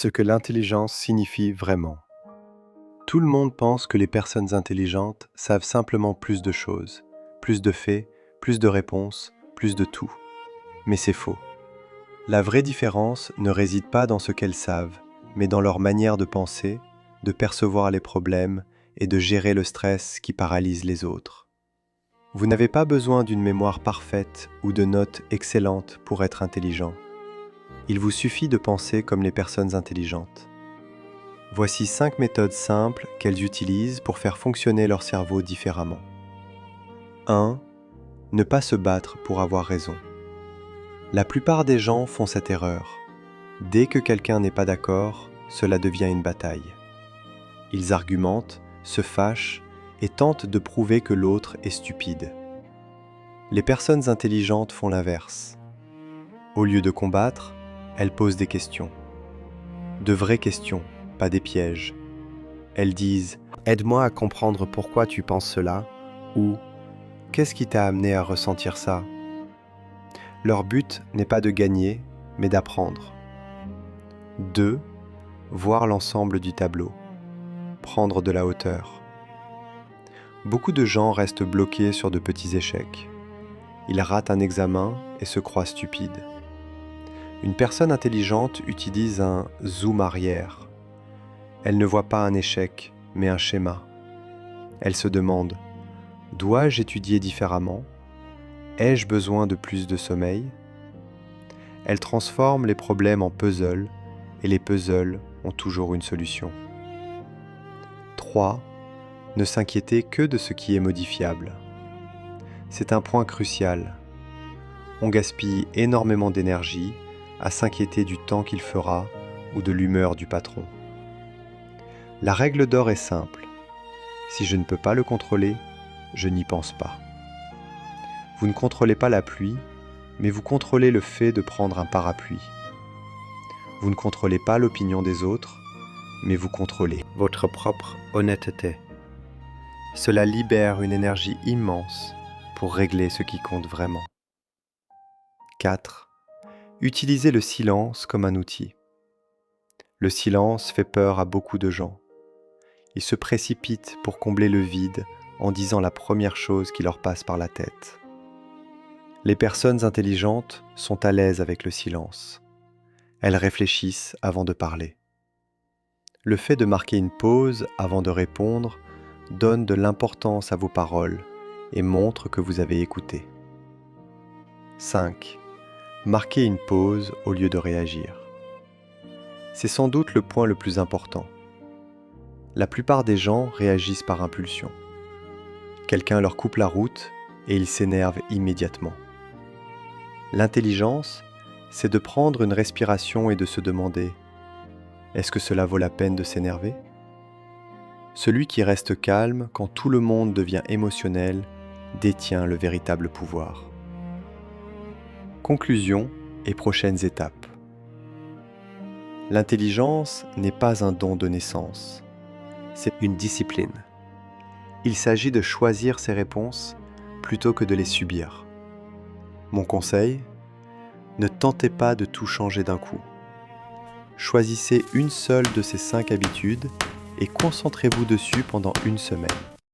Ce que l'intelligence signifie vraiment. Tout le monde pense que les personnes intelligentes savent simplement plus de choses, plus de faits, plus de réponses, plus de tout. Mais c'est faux. La vraie différence ne réside pas dans ce qu'elles savent, mais dans leur manière de penser, de percevoir les problèmes et de gérer le stress qui paralyse les autres. Vous n'avez pas besoin d'une mémoire parfaite ou de notes excellentes pour être intelligent. Il vous suffit de penser comme les personnes intelligentes. Voici 5 méthodes simples qu'elles utilisent pour faire fonctionner leur cerveau différemment. 1. Ne pas se battre pour avoir raison. La plupart des gens font cette erreur. Dès que quelqu'un n'est pas d'accord, cela devient une bataille. Ils argumentent, se fâchent et tentent de prouver que l'autre est stupide. Les personnes intelligentes font l'inverse. Au lieu de combattre, elles posent des questions. De vraies questions, pas des pièges. Elles disent « Aide-moi à comprendre pourquoi tu penses cela » ou « Qu'est-ce qui t'a amené à ressentir ça ?» Leur but n'est pas de gagner, mais d'apprendre. 2. Voir l'ensemble du tableau. Prendre de la hauteur. Beaucoup de gens restent bloqués sur de petits échecs. Ils ratent un examen et se croient stupides. Une personne intelligente utilise un zoom arrière. Elle ne voit pas un échec, mais un schéma. Elle se demande « Dois-je étudier différemment ? Ai-je besoin de plus de sommeil ?» Elle transforme les problèmes en puzzles, et les puzzles ont toujours une solution. 3. Ne s'inquiéter que de ce qui est modifiable. C'est un point crucial. On gaspille énormément d'énergie à s'inquiéter du temps qu'il fera ou de l'humeur du patron. La règle d'or est simple. Si je ne peux pas le contrôler, je n'y pense pas. Vous ne contrôlez pas la pluie, mais vous contrôlez le fait de prendre un parapluie. Vous ne contrôlez pas l'opinion des autres, mais vous contrôlez votre propre honnêteté. Cela libère une énergie immense pour régler ce qui compte vraiment. 4. Utilisez le silence comme un outil. Le silence fait peur à beaucoup de gens. Ils se précipitent pour combler le vide en disant la première chose qui leur passe par la tête. Les personnes intelligentes sont à l'aise avec le silence. Elles réfléchissent avant de parler. Le fait de marquer une pause avant de répondre donne de l'importance à vos paroles et montre que vous avez écouté. 5. Marquez une pause au lieu de réagir. C'est sans doute le point le plus important. La plupart des gens réagissent par impulsion. Quelqu'un leur coupe la route et ils s'énervent immédiatement. L'intelligence, c'est de prendre une respiration et de se demander « Est-ce que cela vaut la peine de s'énerver ?» Celui qui reste calme quand tout le monde devient émotionnel détient le véritable pouvoir. Conclusion et prochaines étapes. L'intelligence n'est pas un don de naissance, c'est une discipline. Il s'agit de choisir ses réponses plutôt que de les subir. Mon conseil, ne tentez pas de tout changer d'un coup. Choisissez une seule de ces 5 habitudes et concentrez-vous dessus pendant une semaine.